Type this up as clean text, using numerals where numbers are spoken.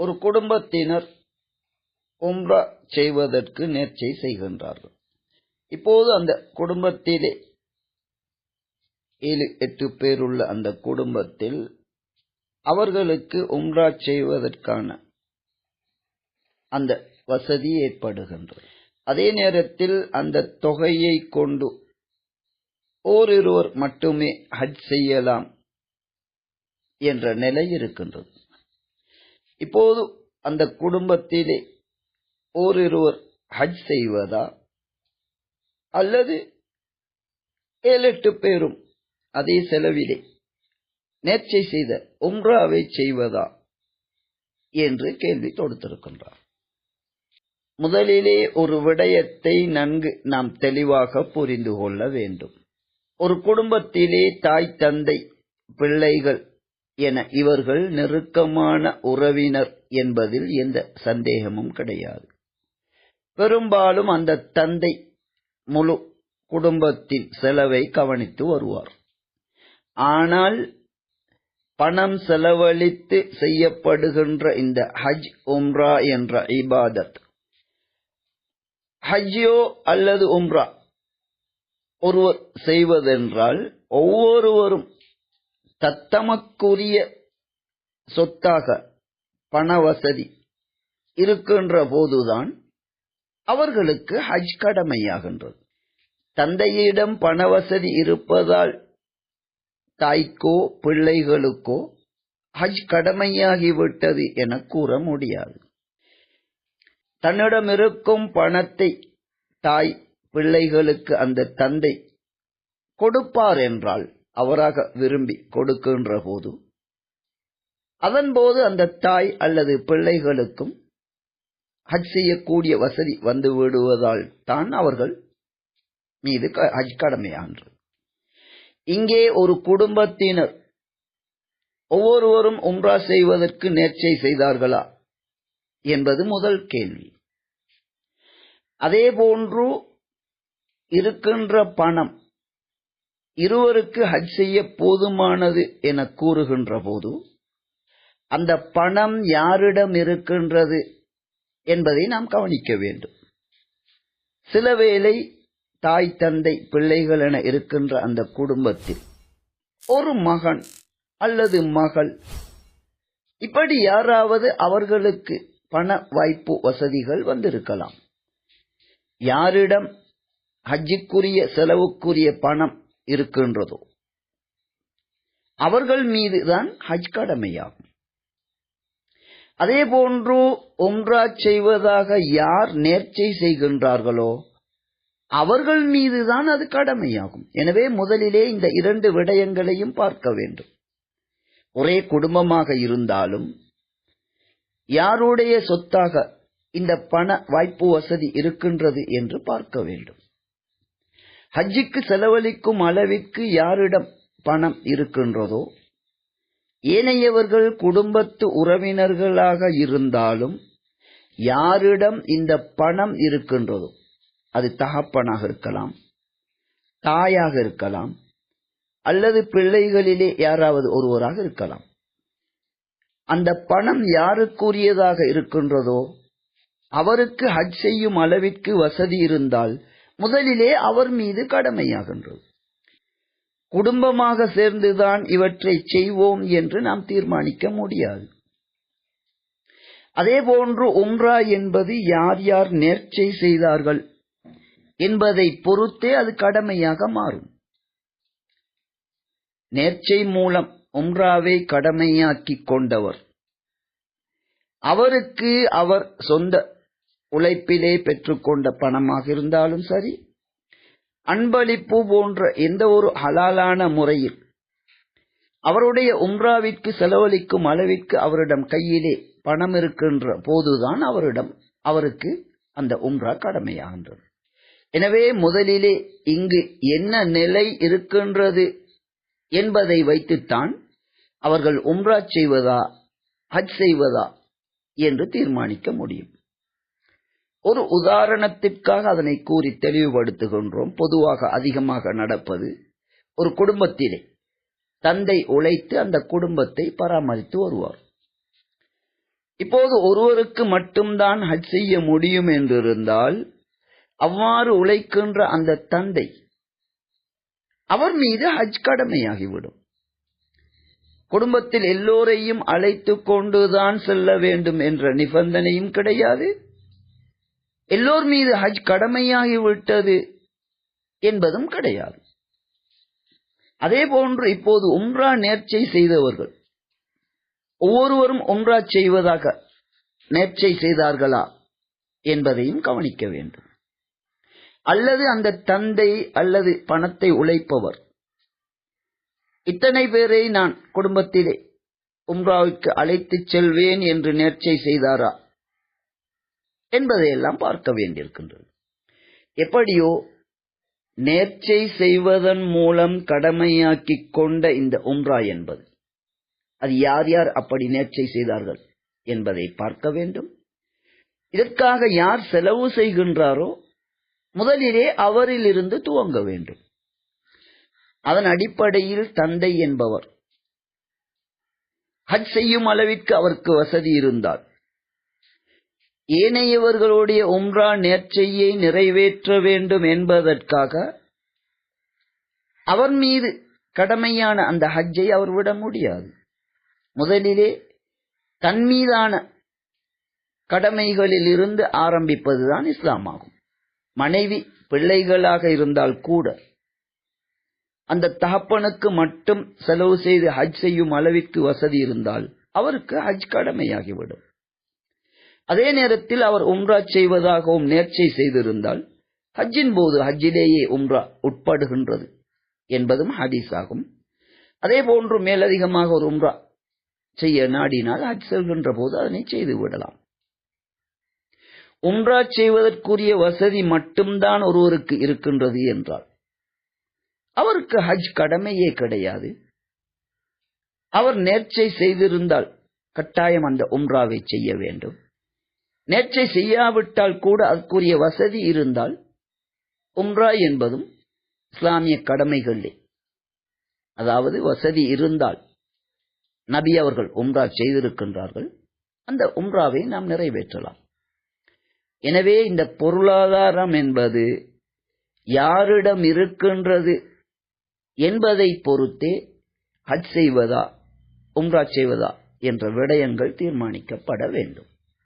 ஒரு குடும்பத்தினர் உம்ரா செய்வதற்கு நேர்ச்சை செய்கின்றார்கள். இப்போது அந்த குடும்பத்திலே 7-8 பேர் உள்ள அந்த குடும்பத்தில் அவர்களுக்கு உம்ரா செய்வதற்கான அந்த வசதி ஏற்படுகின்றது. அதே நேரத்தில் அந்த தொகையை கொண்டு ஓரிருவர் மட்டுமே ஹஜ் செய்யலாம் என்ற நிலை இருக்கின்றது. இப்போது அந்த குடும்பத்திலே ஓரிருவர் ஹஜ் செய்வதா அல்லது 7-8 பேரும் அதே செலவிலே நேர்ச்சை செய்த உம்ராவை செய்வதா என்று கேள்வி தொடுத்திருக்கின்றார். முதலிலே ஒரு விடயத்தை நன்கு நாம் தெளிவாக புரிந்து கொள்ள வேண்டும். ஒரு குடும்பத்திலே தாய், தந்தை, பிள்ளைகள் என இவர்கள் நெருக்கமான உறவினர் என்பதில் எந்த சந்தேகமும் கிடையாது. பெரும்பாலும் அந்த தந்தை முழு குடும்பத்தின் செலவை கவனித்து வருவார். ஆனால் பணம் செலவழித்து செய்யப்படுகின்ற இந்த ஹஜ் உம்ரா என்ற இபாதத், ஹஜ்ஜோ அல்லது உம்ரா ஒருவர் செய்வதென்றால் ஒவ்வொருவரும் தத்தமக்குரிய சொத்தாக பண வசதி இருக்கின்ற போதுதான் அவர்களுக்கு ஹஜ் கடமையாகின்றது. தந்தையிடம் பண வசதி இருப்பதால் தாய்க்கோ பிள்ளைகளுக்கோ ஹஜ் கடமையாகிவிட்டது என கூற முடியாது. தன்னிடம் இருக்கும் பணத்தை தாய் பிள்ளைகளுக்கு அந்த தந்தை கொடுப்பார் என்றால், அவராக விரும்பி கொடுக்கின்ற போது, அதன்போது அந்த தாய் அல்லது பிள்ளைகளுக்கும் ஹஜ் செய்யக்கூடிய வசதி வந்து விடுவதால் தான் அவர்கள் மீது ஹஜ் கடமையாகின்றது. இங்கே ஒரு குடும்பத்தினர் ஒவ்வொருவரும் உம்ரா செய்வதற்கு நேர்ச்சை செய்தார்களா என்பது முதல் கேள்வி. அதேபோன்று இருக்கின்ற பணம் இருவருக்கு ஹஜ் செய்ய போதுமானது என கூறுகின்ற போது, அந்த பணம் யாரிடம் இருக்கின்றது என்பதை நாம் கவனிக்க வேண்டும். சிலவேளை தாய், தந்தை, பிள்ளைகள் என இருக்கின்ற அந்த குடும்பத்தில் ஒரு மகன் அல்லது மகள், இப்படி யாராவது அவர்களுக்கு பண வாய்ப்பு வசதிகள் வந்திருக்கலாம். யாரிடம் ஹஜ்ஜுக்குரிய செலவுக்குரிய பணம் இருக்கின்றதோ அவர்கள் மீதுதான் ஹஜ் கடமையாகும். அதேபோன்று உம்ரா செய்வதாக யார் நேர்ச்சை செய்கின்றார்களோ அவர்கள் மீதுதான் அது கடமையாகும். எனவே முதலிலே இந்த 2 விடயங்களையும் பார்க்க வேண்டும். ஒரே குடும்பமாக இருந்தாலும் யாருடைய சொத்தாக இந்த பண வாய்ப்பு வசதி இருக்கின்றது என்று பார்க்க வேண்டும். ஹஜ்ஜுக்கு செலவழிக்கும் அளவிற்கு யாரிடம் பணம் இருக்கின்றதோ, ஏனையவர்கள் குடும்பத்து உறவினர்களாக இருந்தாலும் யாரிடம் இந்த பணம் இருக்கின்றதோ, அது தகப்பனாக இருக்கலாம், தாயாக இருக்கலாம், அல்லது பிள்ளைகளிலே யாராவது ஒருவராக இருக்கலாம். அந்த பணம் யாருக்குரியதாக இருக்கின்றதோ அவருக்கு ஹஜ் செய்யும் அளவிற்கு வசதி இருந்தால் முதலிலே அவர் மீது கடமையாகின்றது. குடும்பமாக சேர்ந்துதான் இவற்றை செய்வோம் என்று நாம் தீர்மானிக்க முடியாது. அதேபோன்று உம்ரா என்பது யார் யார் நேர்ச்சை செய்தார்கள் என்பதை பொறுத்தே அது கடமையாக மாறும். நேர்ச்சை மூலம் உம்ராவை கடமையாக்கிக் கொண்டவர், அவருக்கு அவர் சொந்த உழைப்பிலே பெற்றுக்கொண்ட பணமாக இருந்தாலும் சரி, அன்பளிப்பு போன்ற எந்த ஒரு ஹலாலான முறையில் அவருடைய உம்ராவிற்கு செலவழிக்கும் அளவிற்கு அவரிடம் கையிலே பணம் இருக்கின்ற போதுதான் அவருக்கு அந்த உம்ரா கடமையாகின்றது. எனவே முதலிலே இங்கு என்ன நிலை இருக்கின்றது என்பதை வைத்துத்தான் அவர்கள் உம்ரா செய்வதா ஹஜ் செய்வதா என்று தீர்மானிக்க முடியும். ஒரு உதாரணத்திற்காக அதனை கூறி தெளிவுபடுத்துகின்றோம். பொதுவாக அதிகமாக நடப்பது, ஒரு குடும்பத்திலே தந்தை உழைத்து அந்த குடும்பத்தை பராமரித்து வருவார். இப்போது ஒருவருக்கு மட்டும்தான் ஹஜ் செய்ய முடியும் என்றிருந்தால் அவ்வாறு உழைக்கின்ற அந்த தந்தை அவர் மீது ஹஜ் கடமையாகிவிடும். குடும்பத்தில் எல்லோரையும் அழைத்து கொண்டுதான் செல்ல வேண்டும் என்ற நிபந்தனையும் கிடையாது. எல்லோர் மீது ஹஜ் கடமையாகிவிட்டது என்பதும் கிடையாது. அதே போன்று இப்போது உம்ரா நேர்ச்சை செய்தவர்கள் ஒவ்வொருவரும் உம்ரா செய்வதாக நேர்ச்சை செய்தார்களா என்பதையும் கவனிக்க வேண்டும். அல்லது அந்த தந்தை அல்லது பணத்தை உழைப்பவர் இத்தனை பேரை நான் குடும்பத்திலே உம்ராவுக்கு அழைத்து செல்வேன் என்று நேர்ச்சை செய்தாரா என்பதையெல்லாம் பார்க்க வேண்டியிருக்கின்றது. எப்படியோ நேர்ச்சை செய்வதன் மூலம் கடமையாக்கிக் கொண்ட இந்த உம்ரா என்பது அது யார் யார் அப்படி நேர்ச்சை செய்தார்கள் என்பதை பார்க்க வேண்டும். இதற்காக யார் செலவு செய்கின்றாரோ முதலிலே அவரிலிருந்து துவங்க வேண்டும். அதன் அடிப்படையில் தந்தை என்பவர் ஹஜ் செய்யும் அளவிற்கு அவருக்கு வசதி இருந்தால் ஏனையவர்களுடைய உம்ரா நேர்ச்சையை நிறைவேற்ற வேண்டும் என்பதற்காக அவர் மீது கடமையான அந்த ஹஜ்ஜை அவர் விட முடியாது. முதலிலே தன் மீதான கடமைகளில் இருந்து ஆரம்பிப்பதுதான் இஸ்லாமாகும். மனைவி பிள்ளைகளாக இருந்தால் கூட அந்த தகப்பனுக்கு மட்டும் செலவு செய்து ஹஜ் செய்யும் அளவிற்கு வசதி இருந்தால் அவருக்கு ஹஜ் கடமையாகிவிடும். அதே நேரத்தில் அவர் உம்ரா செய்வதாகவும் நேர்ச்சை செய்திருந்தால் ஹஜ்ஜின் போது ஹஜ்ஜிலேயே உம்ரா உட்படுகின்றது என்பதும் ஹதீஸ் ஆகும். அதே போன்று மேலதிகமாக ஒரு உம்ரா செய்ய நாடினால் ஹஜ் செல்கின்ற போது அதனை செய்து விடலாம். உம்ரா செய்வதற்குரிய வசதி மட்டும்தான் ஒருவருக்கு இருக்கின்றது என்றால் அவருக்கு ஹஜ் கடமையே கிடையாது. அவர் நேர்ச்சை செய்திருந்தால் கட்டாயம் அந்த உம்ராவை செய்ய வேண்டும். நேர்ச்சை செய்யாவிட்டால் கூட அதற்குரிய வசதி இருந்தால் உம்ரா என்பதும் இஸ்லாமிய கடமைகளே, அதாவது வசதி இருந்தால் நபி அவர்கள் உம்ரா செய்திருக்கின்றார்கள், அந்த உம்ராவை நாம் நிறைவேற்றலாம். எனவே இந்த பொருளாதாரம் என்பது யாரிடம் இருக்கின்றது என்பதை பொறுத்தே ஹஜ் செய்வதா உம்ரா செய்வதா என்ற விடயங்கள் தீர்மானிக்கப்பட வேண்டும்.